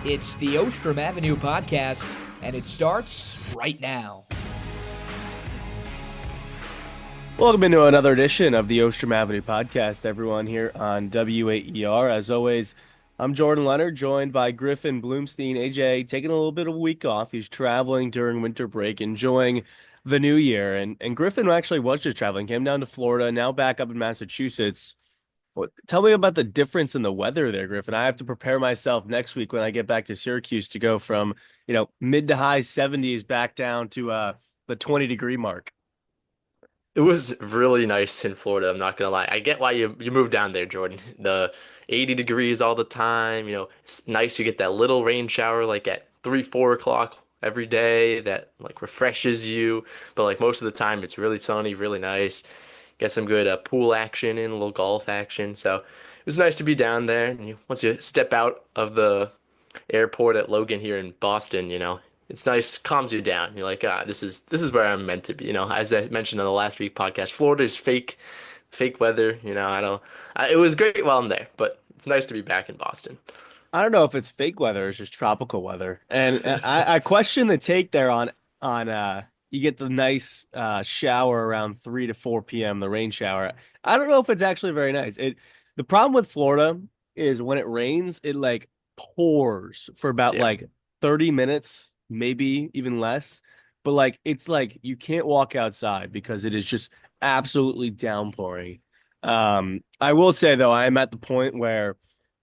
It's the Ostrom Avenue podcast, and it starts right now. Welcome into another edition of the Ostrom Avenue podcast, everyone here on W8ER. As always, I'm Jordan Leonard, joined by Griffin Bloomstein. AJ taking a little bit of a week off. He's traveling during winter break, enjoying the new year. And Griffin actually was just traveling, came down to Florida, now back up in Massachusetts. Tell me about the difference in the weather there, Griffin. I have to prepare myself next week when I get back to Syracuse to go from, mid to high 70s back down to the 20-degree mark. It was really nice in Florida, I'm not gonna lie. I get why you moved down there, Jordan. The 80 degrees all the time, it's nice you get that little rain shower like at 3, 4 o'clock every day that like refreshes you. But like most of the time it's really sunny, really nice. Get some good pool action in, a little golf action. So it was nice to be down there. And once you step out of the airport at Logan here in Boston, it's nice, calms you down. You're like, this is where I'm meant to be. As I mentioned on the last week podcast, Florida is fake weather. It was great while I'm there, but it's nice to be back in Boston. I don't know if it's fake weather or it's just tropical weather. And I question the take there on you get the nice shower around 3 to 4 p.m., the rain shower. I don't know if it's actually very nice. The problem with Florida is when it rains, it like pours for about Yeah. like 30 minutes, maybe even less. But like it's like you can't walk outside because it is just absolutely downpouring. I will say though, I am at the point where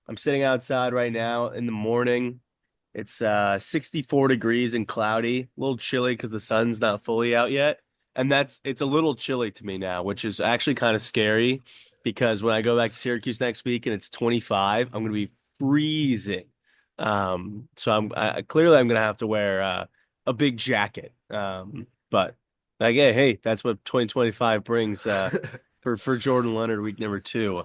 I'm sitting outside right now in the morning. It's 64 degrees and cloudy, a little chilly because the sun's not fully out yet. And it's a little chilly to me now, which is actually kind of scary because when I go back to Syracuse next week and it's 25, I'm going to be freezing. So clearly I'm going to have to wear a big jacket. But like, hey, that's what 2025 brings for Jordan Leonard week number 2.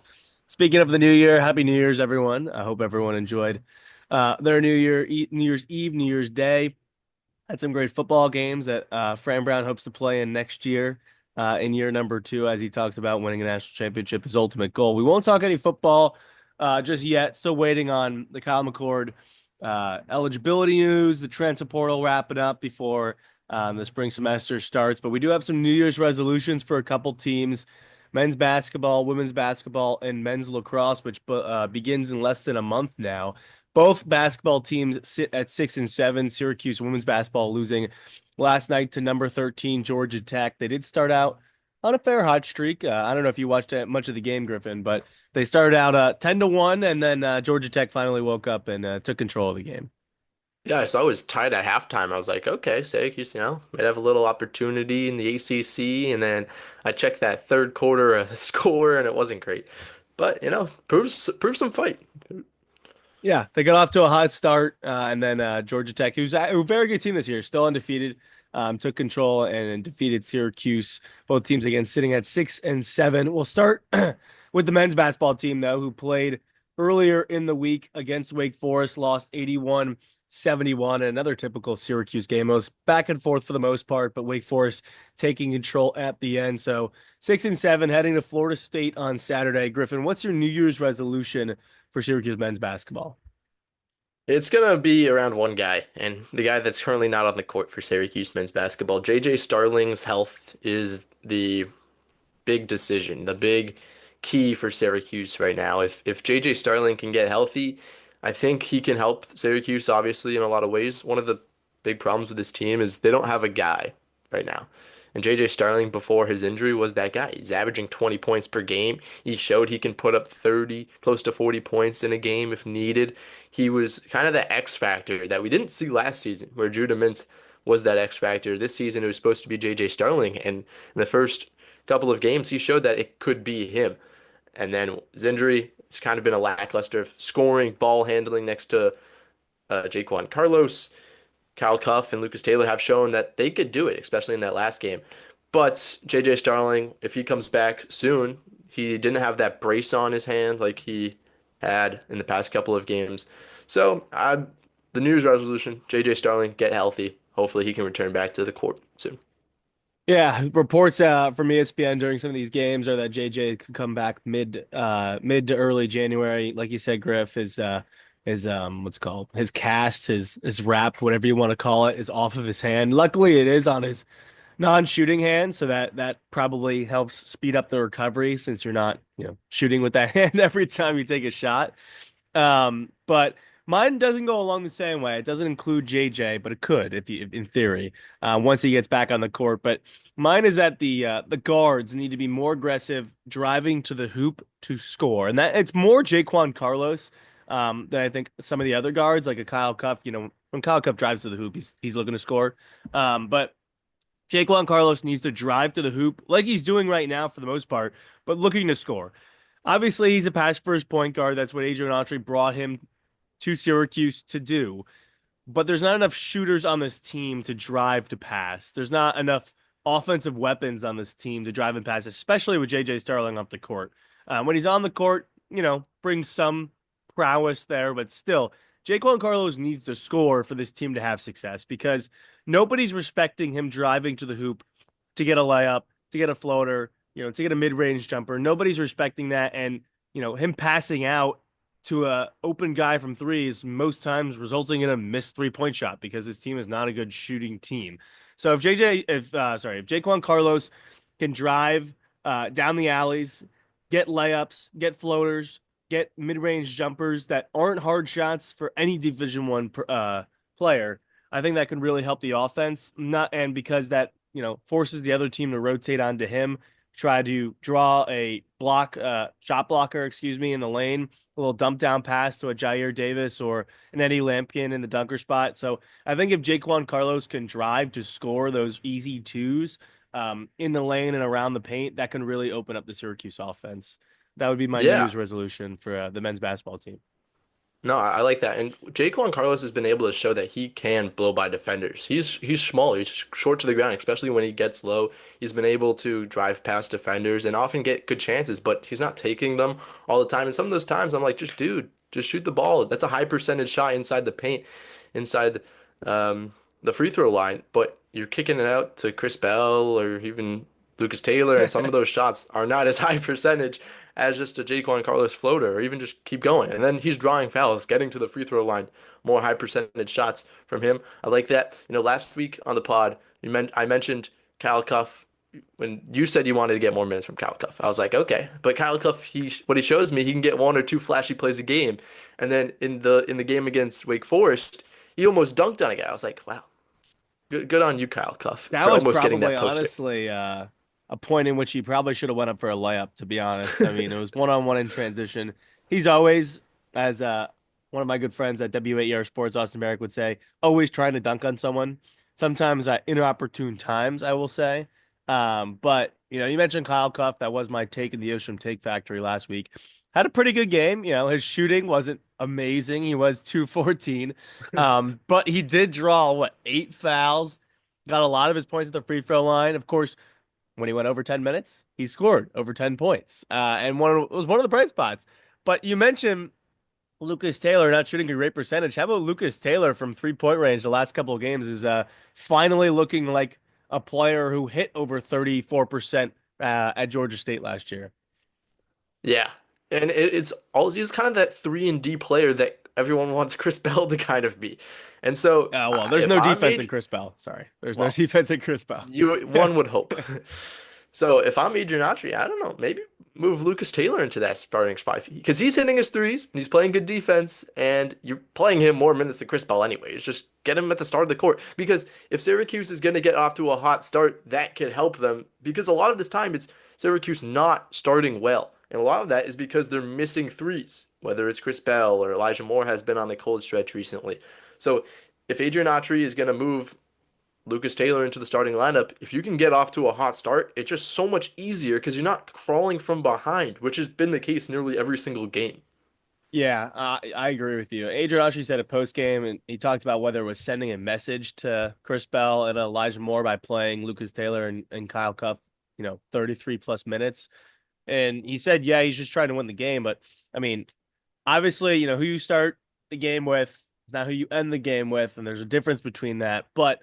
Speaking of the new year, Happy New Year's, everyone. I hope everyone enjoyed their New Year's Eve, New Year's Day. Had some great football games that Fran Brown hopes to play in next year, in year number 2, as he talks about winning a national championship, his ultimate goal. We won't talk any football just yet. Still waiting on the Kyle McCord eligibility news, the transfer portal wrapping up before the spring semester starts. But we do have some New Year's resolutions for a couple teams: men's basketball, women's basketball, and men's lacrosse, which begins in less than a month now. Both basketball teams sit at 6-7. Syracuse women's basketball losing last night to number 13 Georgia Tech. They did start out on a fair hot streak. I don't know if you watched much of the game, Griffin, but they started out 10-1, and then Georgia Tech finally woke up and took control of the game. Yeah, I saw it was tied at halftime. I was like, okay, Syracuse, might have a little opportunity in the ACC. And then I checked that third quarter score, and it wasn't great. But proves some fight. Yeah, they got off to a hot start, and then Georgia Tech, who's a very good team this year, still undefeated, took control and defeated Syracuse. Both teams again sitting at 6-7. We'll start with the men's basketball team though, who played earlier in the week against Wake Forest, lost 81-71. Another typical Syracuse game. It was back and forth for the most part, but Wake Forest taking control at the end. So 6-7, heading to Florida State on Saturday. Griffin, what's your New Year's resolution for Syracuse men's basketball? It's gonna be around one guy, and the guy that's currently not on the court for Syracuse men's basketball. JJ Starling's health is the big decision, the big key for Syracuse right now. If JJ Starling can get healthy, I think he can help Syracuse obviously in a lot of ways. One of the big problems with this team is they don't have a guy right now. And JJ Starling before his injury was that guy. He's averaging 20 points per game. He showed he can put up 30, close to 40 points in a game if needed. He was kind of the X factor that we didn't see last season, where Judah Mintz was that X factor. This season it was supposed to be JJ Starling, and in the first couple of games he showed that it could be him. And then his injury, it's kind of been a lackluster scoring, ball handling next to Jaquan Carlos. Kyle Cuff and Lucas Taylor have shown that they could do it, especially in that last game. But JJ Starling, if he comes back soon, he didn't have that brace on his hand like he had in the past couple of games. So, the New Year's resolution, JJ Starling, get healthy. Hopefully he can return back to the court soon. Yeah, reports from ESPN during some of these games are that JJ could come back mid to early January. Like you said, Griff, his what's it called, his cast, his wrap, whatever you want to call it, is off of his hand. Luckily, it is on his non-shooting hand, so that probably helps speed up the recovery since you're not, shooting with that hand every time you take a shot. But mine doesn't go along the same way. It doesn't include JJ, but it could if you, in theory, once he gets back on the court. But mine is that the guards need to be more aggressive, driving to the hoop to score, and that it's more Jaquan Carlos than I think some of the other guards, like a Kyle Cuff. When Kyle Cuff drives to the hoop, he's looking to score. But Jaquan Carlos needs to drive to the hoop like he's doing right now for the most part, but looking to score. Obviously, he's a pass first point guard. That's what Adrian Autry brought him to Syracuse to do. But there's not enough shooters on this team to drive to pass. There's not enough offensive weapons on this team to drive and pass, especially with JJ Starling off the court. When he's on the court, brings some prowess there, but still, Jaquan Carlos needs to score for this team to have success because nobody's respecting him driving to the hoop to get a layup, to get a floater, to get a mid-range jumper. Nobody's respecting that. And, him passing out to a open guy from three is most times resulting in a missed 3-point shot because his team is not a good shooting team. So if Jaquan Carlos can drive down the alleys, get layups, get floaters, get mid-range jumpers that aren't hard shots for any Division One player, I think that can really help the offense. And because that forces the other team to rotate onto him, try to draw a shot blocker, in the lane, a little dump down pass to a Jair Davis or an Eddie Lampkin in the dunker spot. So I think if Jaquan Carlos can drive to score those easy twos in the lane and around the paint, that can really open up the Syracuse offense. That would be my New Yeah. Year's resolution for the men's basketball team. No, I like that. And Jaquan Carlos has been able to show that he can blow by defenders. He's small, he's short to the ground, especially when he gets low. He's been able to drive past defenders and often get good chances, but he's not taking them all the time. And some of those times I'm like, just shoot the ball. That's a high percentage shot inside the paint, inside the free throw line, but you're kicking it out to Chris Bell or even Lucas Taylor, and some of those shots are not as high percentage as just a Jaquan Carlos floater, or even just keep going. And then he's drawing fouls, getting to the free throw line, more high percentage shots from him. I like that. Last week on the pod, I mentioned Kyle Cuff when you said you wanted to get more minutes from Kyle Cuff. I was like, okay, but Kyle Cuff, what he shows me, he can get one or two flashy plays a game, and then in the game against Wake Forest, he almost dunked on a guy. I was like, wow, good on you, Kyle Cuff, That for was almost getting probably that poster. honestly a point in which he probably should have went up for a layup, to be honest. I mean, it was one-on-one in transition. He's always, as one of my good friends at W8ER Sports, Austin Merrick, would say, always trying to dunk on someone. Sometimes at inopportune times, I will say. But, you mentioned Kyle Cuff. That was my take in the Ostrom Take Factory last week. Had a pretty good game. His shooting wasn't amazing. He was 214. But he did draw, 8 fouls? Got a lot of his points at the free throw line. Of course, when he went over 10 minutes, he scored over 10 points. And it was one of the bright spots. But you mentioned Lucas Taylor not shooting a great percentage. How about Lucas Taylor from 3-point range the last couple of games is finally looking like a player who hit over 34% at Georgia State last year. Yeah. And he's kind of that 3-and-D player that everyone wants Chris Bell to kind of be. And so There's if no I'm defense Ad- in Chris Bell. Sorry. There's no well, defense in Chris Bell. one would hope. So if I'm Adrian Autry, I don't know, maybe move Lucas Taylor into that starting spot because he's hitting his threes and he's playing good defense, and you're playing him more minutes than Chris Bell anyways. Just get him at the start of the court, because if Syracuse is going to get off to a hot start, that could help them, because a lot of this time it's Syracuse not starting well, and a lot of that is because they're missing threes, whether it's Chris Bell or Elijah Moore has been on a cold stretch recently. So if Adrian Autry is going to move Lucas Taylor into the starting lineup, if you can get off to a hot start, it's just so much easier because you're not crawling from behind, which has been the case nearly every single game. Yeah, I agree with you. Adrian Autry said a post game, and he talked about whether it was sending a message to Chris Bell and Elijah Moore by playing Lucas Taylor and Kyle Cuff, 33 plus minutes. And he said, yeah, he's just trying to win the game. But I mean, obviously, who you start the game with is not who you end the game with, and there's a difference between that. But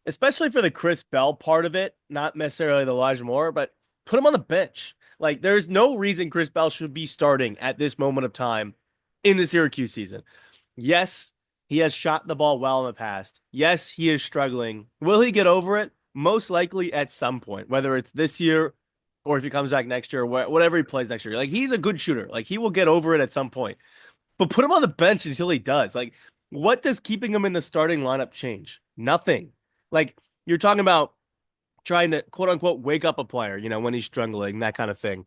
especially for the Chris Bell part of it, not necessarily the Elijah Moore, but put him on the bench. Like, there's no reason Chris Bell should be starting at this moment of time in the Syracuse season. Yes, he has shot the ball well in the past. Yes, he is struggling. Will he get over it? Most likely at some point, whether it's this year or if he comes back next year, whatever he plays next year. Like, he's a good shooter. Like, he will get over it at some point. But put him on the bench until he does. Like, what does keeping him in the starting lineup change? Nothing. Like, you're talking about trying to quote unquote wake up a player, when he's struggling, that kind of thing.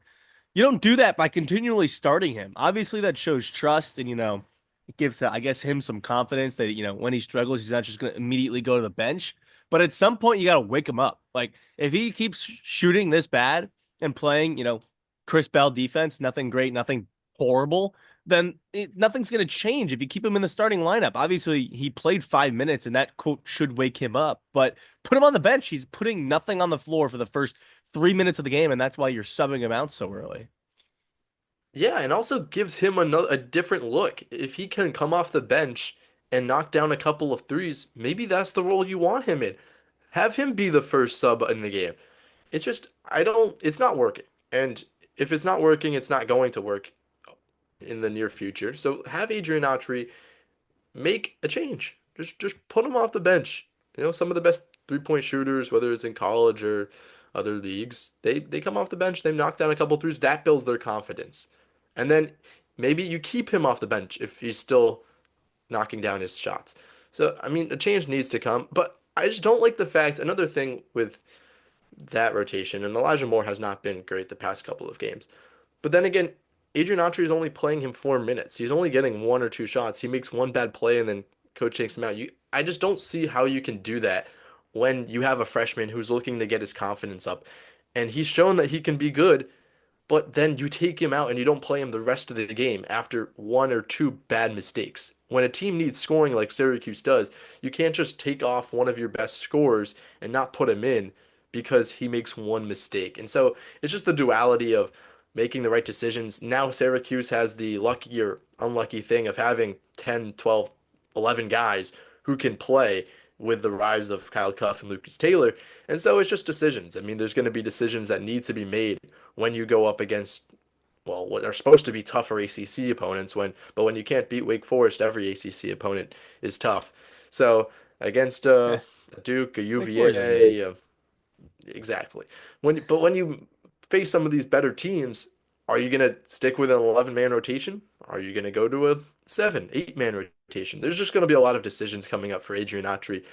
You don't do that by continually starting him. Obviously, that shows trust and, it gives, I guess, him some confidence that, when he struggles, he's not just going to immediately go to the bench. But at some point, you got to wake him up. Like, if he keeps shooting this bad and playing, Chris Bell defense, nothing great, nothing horrible, then nothing's going to change if you keep him in the starting lineup. Obviously, he played 5 minutes, and that quote should wake him up. But put him on the bench. He's putting nothing on the floor for the first 3 minutes of the game, and that's why you're subbing him out so early. Yeah, and also gives him a different look. If he can come off the bench and knock down a couple of threes, maybe that's the role you want him in. Have him be the first sub in the game. It's just it's not working. And if it's not working, it's not going to work in the near future. So have Adrian Autry make a change. Just put him off the bench. Some of the best three-point shooters, whether it's in college or other leagues, they come off the bench, they knock down a couple threes, that builds their confidence. And then maybe you keep him off the bench if he's still knocking down his shots. So, I mean, a change needs to come, but I just don't like the fact, another thing with that rotation, and Elijah Moore has not been great the past couple of games. But then again, Adrian Autry is only playing him 4 minutes. He's only getting one or two shots. He makes one bad play and then coach takes him out. I just don't see how you can do that when you have a freshman who's looking to get his confidence up. And he's shown that he can be good, but then you take him out and you don't play him the rest of the game after one or two bad mistakes. When a team needs scoring like Syracuse does, you can't just take off one of your best scorers and not put him in because he makes one mistake. And so it's just the duality of making the right decisions. Now Syracuse has the lucky or unlucky thing of having 10, 12, 11 guys who can play with the rise of Kyle Cuff and Lucas Taylor. And so it's just decisions. I mean, there's going to be decisions that need to be made when you go up against, well, what are supposed to be tougher ACC opponents but when you can't beat Wake Forest, every ACC opponent is tough. So against Eh, Duke, a Wake Forest is good. UVA, exactly. When you face some of these better teams, are you gonna stick with an 11-man rotation? Are you gonna go to a 7, 8-man rotation? There's just gonna be a lot of decisions coming up for Adrian Autry,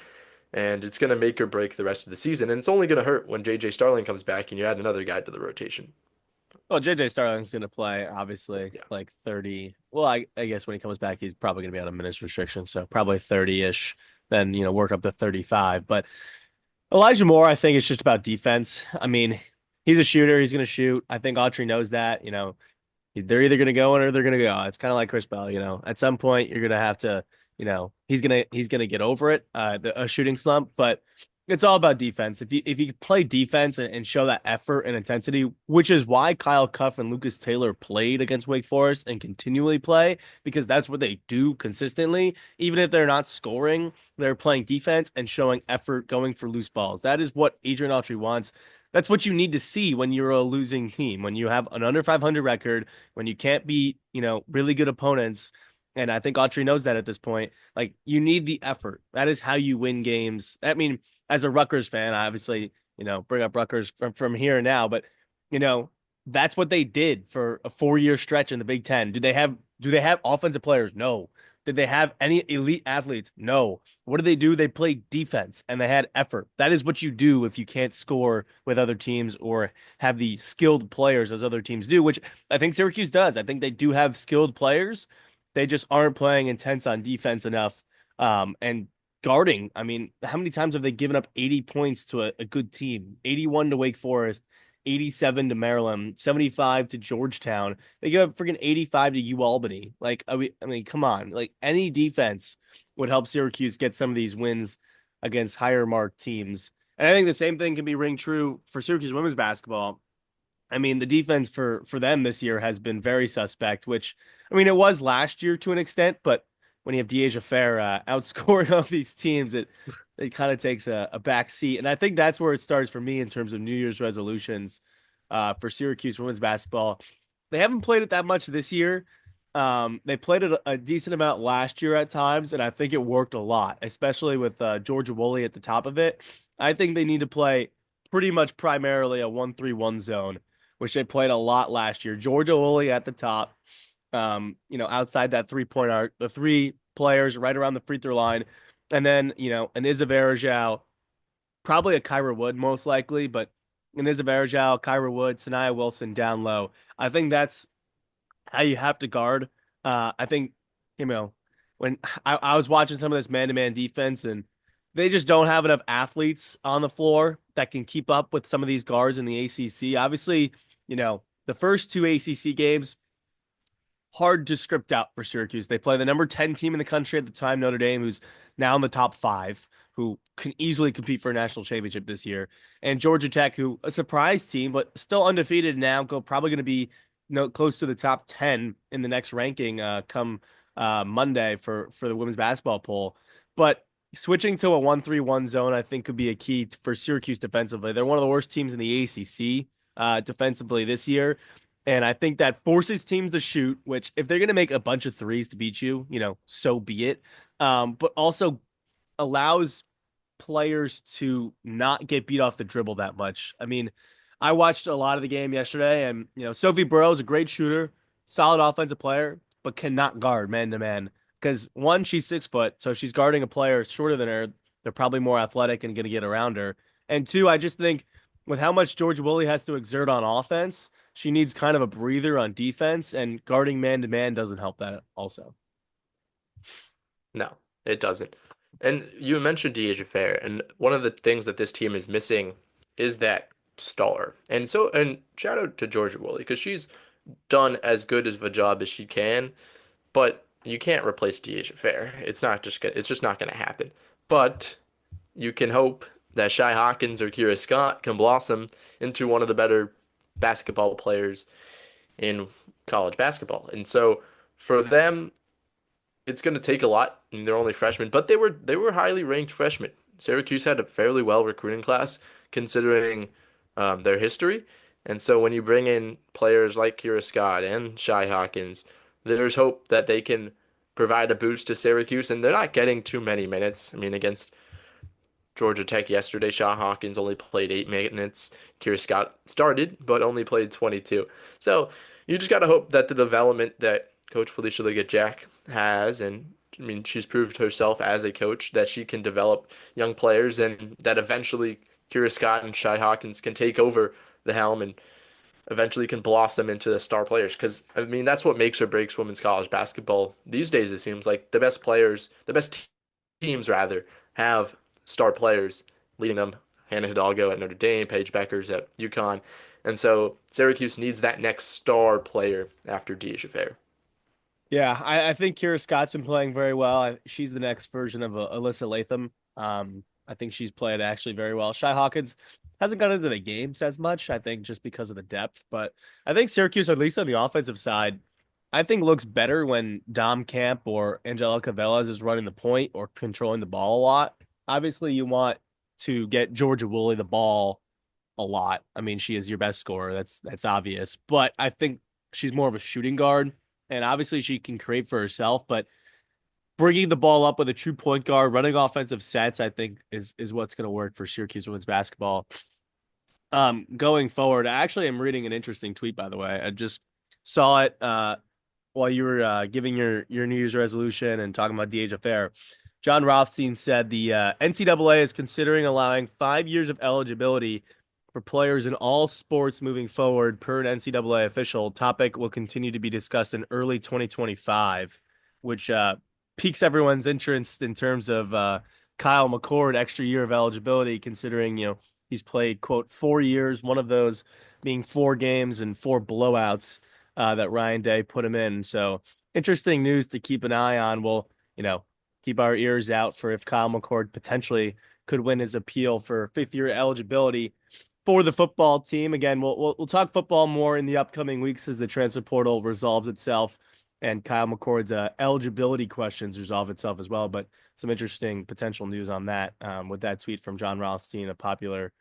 and it's gonna make or break the rest of the season. And it's only gonna hurt when JJ Starling comes back and you add another guy to the rotation. Well, JJ Starling's going to play, obviously, Yeah. like 30. Well, I guess when he comes back, he's probably going to be on a minutes restriction. So probably 30-ish, then, work up to 35. But Elijah Moore, I think, is just about defense. I mean, he's a shooter. He's going to shoot. I think Autry knows that. They're either going to go in or they're going to go. It's kind of like Chris Bell. At some point, you're going to have to, he's gonna get over it, a shooting slump. But it's all about defense. If you play defense and show that effort and intensity, which is why Kyle Cuff and Lucas Taylor played against Wake Forest and continually play, because that's what they do consistently. Even if they're not scoring, they're playing defense and showing effort, going for loose balls. That is what Adrian Autry wants. That's what you need to see when you're a losing team, when you have an under 500 record, when you can't beat, really good opponents. And I think Autry knows that at this point. Like, you need the effort. That is how you win games. I mean, as a Rutgers fan, I obviously, bring up Rutgers from here and now, but that's what they did for a 4-year stretch in the Big Ten. Do they have offensive players? No. Did they have any elite athletes? No. What did they do? They played defense and they had effort. That is what you do if you can't score with other teams or have the skilled players as other teams do, which I think Syracuse does. I think they do have skilled players. They just aren't playing intense on defense enough. And guarding, I mean, how many times have they given up 80 points to a good team? 81 to Wake Forest, 87 to Maryland, 75 to Georgetown. They give up freaking 85 to UAlbany. Like, I mean, come on. Like, any defense would help Syracuse get some of these wins against higher marked teams. And I think the same thing can be ring true for Syracuse women's basketball. I mean, the defense for them this year has been very suspect, which, I mean, it was last year to an extent, but when you have Deja Fair outscoring all these teams, it kind of takes a back seat. And I think that's where it starts for me in terms of New Year's resolutions for Syracuse women's basketball. They haven't played it that much this year, They played it a decent amount last year at times, and I think it worked a lot, especially with Georgia Woolley at the top of it. I think they need to play pretty much primarily a 1-3-1 zone, which they played a lot last year. Georgia Woolley at the top, outside that 3-point arc, the three players right around the free throw line, and then, an Isavarajao, probably a Kyra Wood most likely, but an Isavarajao, Kyra Wood, Sanaya Wilson down low. I think that's how you have to guard. I think, you know, when I was watching some of this man-to-man defense, and they just don't have enough athletes on the floor that can keep up with some of these guards in the ACC. Obviously, the first two ACC games, hard to script out for Syracuse. They play the number 10 team in the country at the time, Notre Dame, who's now in the top five, who can easily compete for a national championship this year, and Georgia Tech, who a surprise team, but still undefeated now, probably going to be close to the top 10 in the next ranking come Monday for the women's basketball poll. But switching to a 1-3-1 zone, I think, could be a key for Syracuse defensively. They're one of the worst teams in the ACC defensively this year. And I think that forces teams to shoot, which if they're going to make a bunch of threes to beat you, so be it. But also allows players to not get beat off the dribble that much. I mean, I watched a lot of the game yesterday, and Sophie Burrow is a great shooter, solid offensive player, but cannot guard man to man because one, she's 6 foot, so if she's guarding a player shorter than her, they're probably more athletic and going to get around her. And two, I just think with how much Georgia Woolley has to exert on offense, she needs kind of a breather on defense, and guarding man to man doesn't help that also. No, it doesn't. And you mentioned Deja Fair, and one of the things that this team is missing is that star. And shout out to Georgia Woolley because she's done as good of a job as she can, but you can't replace Deja Fair. It's just not gonna happen. But you can hope that Shy Hawkins or Kira Scott can blossom into one of the better basketball players in college basketball. And so for them, it's going to take a lot. And they're only freshmen, but they were highly ranked freshmen. Syracuse had a fairly well recruiting class considering their history. And so when you bring in players like Kira Scott and Shy Hawkins, there's hope that they can provide a boost to Syracuse. And they're not getting too many minutes. I mean, against Georgia Tech yesterday, Shy Hawkins only played 8 minutes. Kira Scott started, but only played 22. So you just got to hope that the development that Coach Felicia Liggett-Jack has, and I mean, she's proved herself as a coach that she can develop young players, and that eventually Kira Scott and Shy Hawkins can take over the helm and eventually can blossom into the star players. Because I mean, that's what makes or breaks women's college basketball these days. It seems like the best players, the best teams rather, have star players leading them. Hannah Hidalgo at Notre Dame, Paige Beckers at UConn. And so Syracuse needs that next star player after Deja Fair. Yeah, I think Kira Scott's been playing very well. She's the next version of Alyssa Latham. I think she's played actually very well. Shy Hawkins hasn't got into the games as much, I think, just because of the depth. But I think Syracuse, at least on the offensive side, I think looks better when Dom Camp or Angelica Velez is running the point or controlling the ball a lot. Obviously, you want to get Georgia Woolley the ball a lot. I mean, she is your best scorer. That's obvious. But I think she's more of a shooting guard, and obviously she can create for herself. But bringing the ball up with a true point guard, running offensive sets, I think is what's going to work for Syracuse women's basketball. Going forward, I actually am reading an interesting tweet, by the way. I just saw it while you were giving your New Year's resolution and talking about Deja Fair. John Rothstein said the NCAA is considering allowing 5 years of eligibility for players in all sports moving forward per an NCAA official. Topic will continue to be discussed in early 2025, which piques everyone's interest in terms of Kyle McCord extra year of eligibility, considering he's played quote 4 years, one of those being 4 games and 4 blowouts that Ryan Day put him in. So interesting news to keep an eye on. We'll keep our ears out for if Kyle McCord potentially could win his appeal for 5th year eligibility for the football team. Again, we'll talk football more in the upcoming weeks as the transfer portal resolves itself and Kyle McCord's eligibility questions resolve itself as well. But some interesting potential news on that with that tweet from John Rothstein, a popular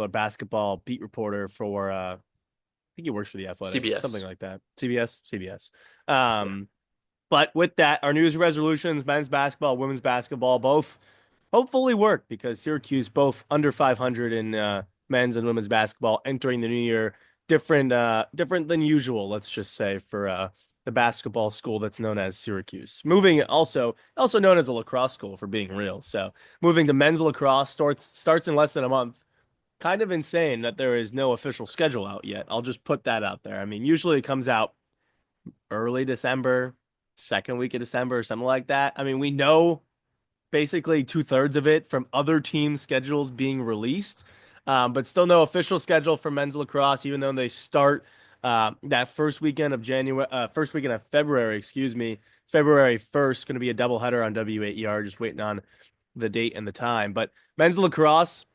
basketball beat reporter for think he works for the Athletic, something CBS. like that. CBS. Yeah. But with that, our New Year's resolutions, men's basketball, women's basketball, both hopefully work because Syracuse both under 500 in men's and women's basketball entering the new year. Different than usual, let's just say, for the basketball school that's known as Syracuse. Moving also known as a lacrosse school for being real. So moving to men's lacrosse starts in less than a month. Kind of insane that there is no official schedule out yet. I'll just put that out there. I mean, usually it comes out early December, second week of December, or something like that. I mean, we know basically two-thirds of it from other teams' schedules being released, but still no official schedule for men's lacrosse, even though they start that first weekend of February, excuse me, February 1st, going to be a doubleheader on W8ER, just waiting on the date and the time. But men's lacrosse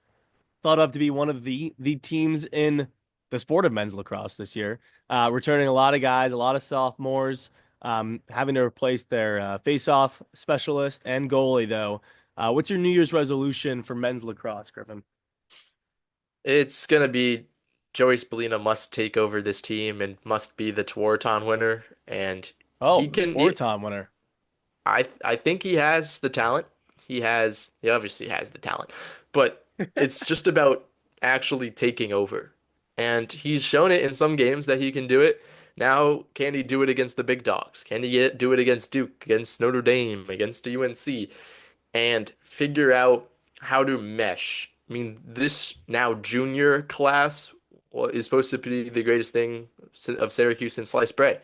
thought of to be one of the teams in the sport of men's lacrosse this year, returning a lot of guys, a lot of sophomores, having to replace their face-off specialist and goalie, though. What's your New Year's resolution for men's lacrosse, Griffin? It's gonna be Joey Spallina must take over this team and must be the Tewaaraton winner. And Oh, he the can. Tewaaraton winner. I think he has the talent. He obviously has the talent, but it's just about actually taking over. And he's shown it in some games that he can do it. Now, can he do it against the big dogs? Can he do it against Duke, against Notre Dame, against the UNC, and figure out how to mesh? I mean, this now junior class is supposed to be the greatest thing of Syracuse since sliced bread.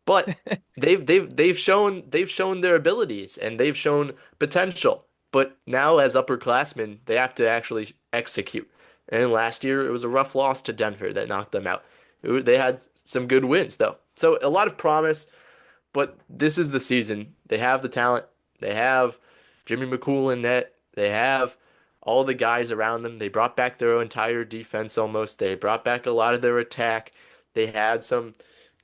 But they've shown their abilities and they've shown potential. But now as upperclassmen, they have to actually execute. And last year it was a rough loss to Denver that knocked them out. They had some good wins though. So a lot of promise, but this is the season. They have the talent. They have Jimmy McCool in net. They have all the guys around them. They brought back their entire defense almost. They brought back a lot of their attack. They had some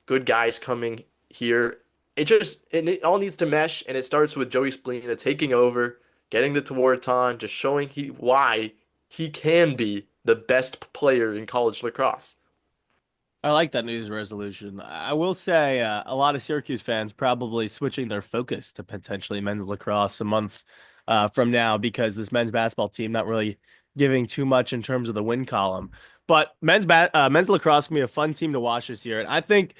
good guys coming here. It all needs to mesh, and it starts with Joey Spallina taking over, getting the Tewaaraton, just showing why he can be the best player in college lacrosse. I like that New Year's resolution. I will say a lot of Syracuse fans probably switching their focus to potentially men's lacrosse a month from now because this men's basketball team not really giving too much in terms of the win column. But men's lacrosse can be a fun team to watch this year, and I think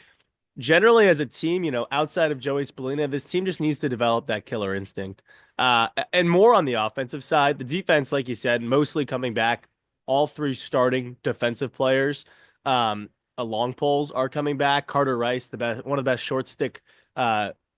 generally as a team, outside of Joey Spallina, this team just needs to develop that killer instinct. And more on the offensive side, the defense, like you said, mostly coming back. All three starting defensive players, long poles are coming back. Carter Rice, one of the best short stick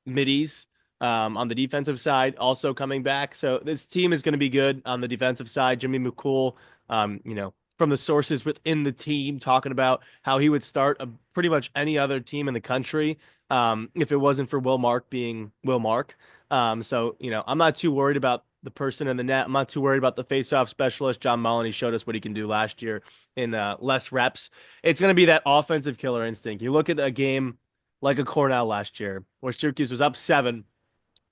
middies on the defensive side, also coming back. So this team is going to be good on the defensive side. Jimmy McCool, from the sources within the team talking about how he would start pretty much any other team in the country if it wasn't for Will Mark being Will Mark. So, I'm not too worried about the person in the net. I'm not too worried about the faceoff specialist. John Mullin, showed us what he can do last year in less reps. It's going to be that offensive killer instinct. You look at a game like a Cornell last year where Syracuse was up 7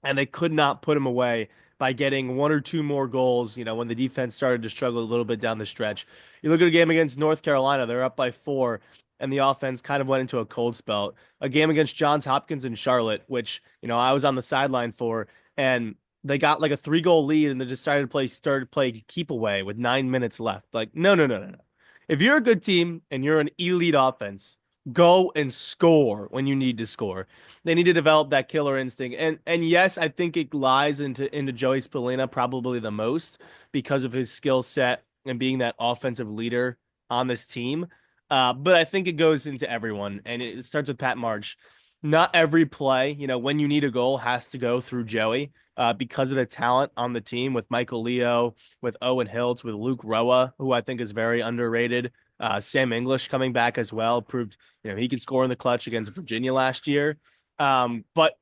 and they could not put him away by getting one or two more goals, when the defense started to struggle a little bit down the stretch. You look at a game against North Carolina, they're up by 4, and the offense kind of went into a cold spell. A game against Johns Hopkins in Charlotte, which, I was on the sideline for, and they got like a 3-goal lead and they decided to play keep away with 9 minutes left. Like, no, no, no, no, no. If you're a good team and you're an elite offense, go and score when you need to score. They need to develop that killer instinct. And yes, I think it lies into Joey Spallina probably the most because of his skill set and being that offensive leader on this team. But I think it goes into everyone, and it starts with Pat March. Not every play, when you need a goal has to go through Joey because of the talent on the team with Michael Leo, with Owen Hiltz, with Luke Roa, who I think is very underrated. Sam English coming back as well proved, he could score in the clutch against Virginia last year. But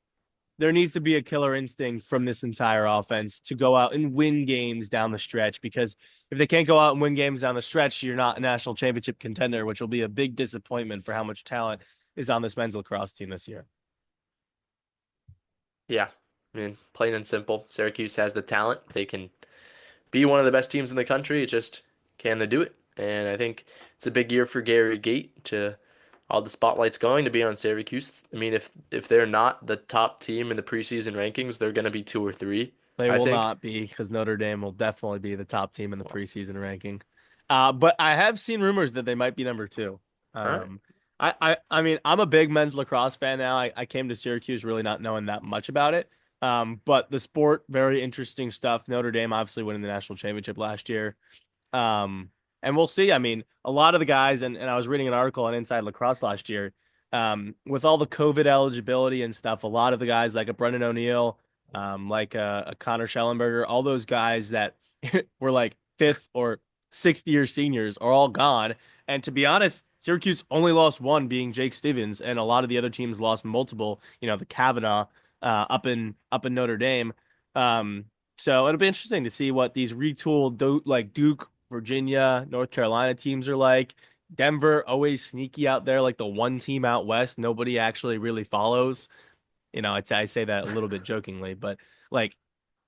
there needs to be a killer instinct from this entire offense to go out and win games down the stretch, because if they can't go out and win games down the stretch, you're not a national championship contender, which will be a big disappointment for how much talent is on this men's lacrosse team this year. Yeah, I mean, plain and simple, Syracuse has the talent. They can be one of the best teams in the country. It's just, can they do it? And I think it's a big year for Gary Gate to all the spotlight's going to be on Syracuse. I mean, if they're not the top team in the preseason rankings, they're going to be 2 or 3, They I will think. not be, because Notre Dame will definitely be the top team in the preseason ranking. But I have seen rumors that they might be number 2. All right. I mean, I'm a big men's lacrosse fan now. I came to Syracuse really not knowing that much about it. But the sport, very interesting stuff. Notre Dame obviously winning the national championship last year. And we'll see. I mean, a lot of the guys, and I was reading an article on Inside Lacrosse last year, with all the COVID eligibility and stuff, a lot of the guys like a Brendan O'Neill, like a Connor Schellenberger, all those guys that were like 5th or 6th year seniors are all gone. And to be honest, Syracuse only lost one, being Jake Stevens, and a lot of the other teams lost multiple. The Kavanaugh up in Notre Dame. So it'll be interesting to see what these retooled like Duke, Virginia, North Carolina teams are like. Denver, always sneaky out there, like the one team out west nobody actually really follows. I say that a little bit jokingly, but like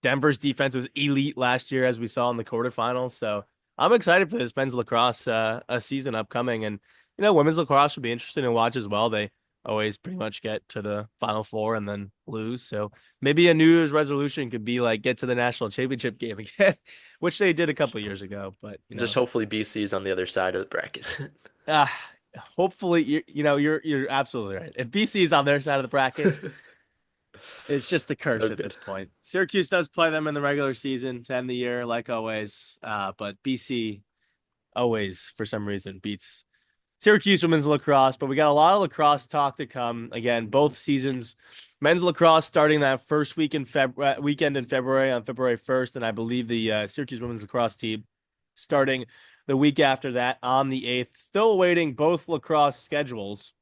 Denver's defense was elite last year, as we saw in the quarterfinals. So I'm excited for this men's lacrosse a season upcoming, and women's lacrosse should be interesting to watch as well. They always pretty much get to the Final Four and then lose. So maybe a New Year's resolution could be like get to the national championship game again, which they did a couple of years ago. But Just hopefully BC's on the other side of the bracket. uh, hopefully you're absolutely right. If BC is on their side of the bracket, it's just a curse at this point. Syracuse does play them in the regular season to end the year, like always. But BC always, for some reason, beats Syracuse women's lacrosse. But we got a lot of lacrosse talk to come. Again, both seasons, men's lacrosse starting that first weekend in February on February 1st, and I believe the Syracuse women's lacrosse team starting the week after that on the 8th. Still awaiting both lacrosse schedules.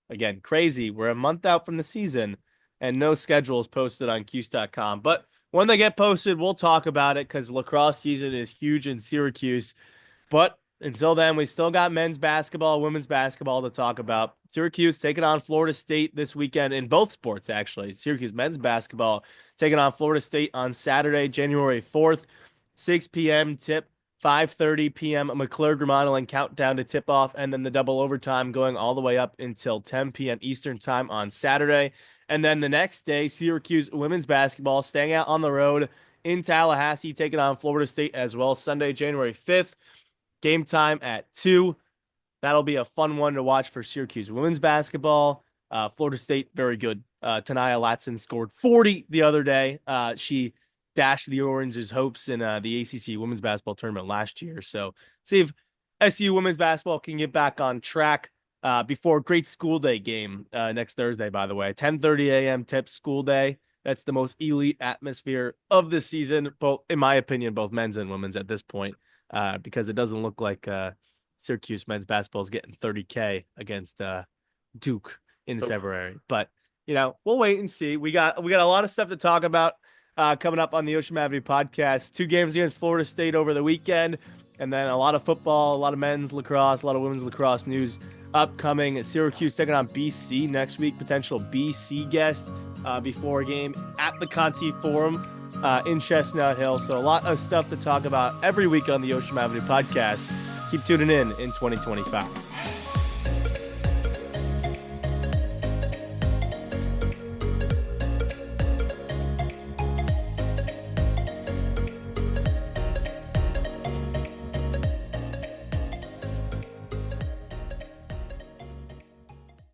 Again, crazy. We're a month out from the season, and no schedules posted on Cuse.com. But when they get posted, we'll talk about it, because lacrosse season is huge in Syracuse. But until then, we still got men's basketball, women's basketball to talk about. Syracuse taking on Florida State this weekend in both sports, actually. Syracuse men's basketball taking on Florida State on Saturday, January 4th, 6 p.m. tip, 5:30 p.m. McClure-Grimontling countdown to tip-off, and then the double overtime going all the way up until 10 p.m. Eastern time on Saturday. And then the next day, Syracuse women's basketball staying out on the road in Tallahassee, taking on Florida State as well, Sunday, January 5th. Game time at 2. That'll be a fun one to watch for Syracuse women's basketball. Florida State, very good. Tanaya Latson scored 40 the other day. She dashed the Orange's hopes in the ACC women's basketball tournament last year. So see if SU women's basketball can get back on track before great school day game next Thursday, by the way. 10:30 a.m. tip, school day. That's the most elite atmosphere of the season, both, in my opinion, both men's and women's at this point. Because it doesn't look like Syracuse men's basketball is getting 30K against Duke in February. But we'll wait and see. We got a lot of stuff to talk about coming up on the Ocean Avenue podcast. 2 games against Florida State over the weekend, and then a lot of football, a lot of men's lacrosse, a lot of women's lacrosse news upcoming. Syracuse taking on BC next week. Potential BC guest before a game at the Conti Forum in Chestnut Hill. So a lot of stuff to talk about every week on the Ocean Avenue podcast. Keep tuning in 2025.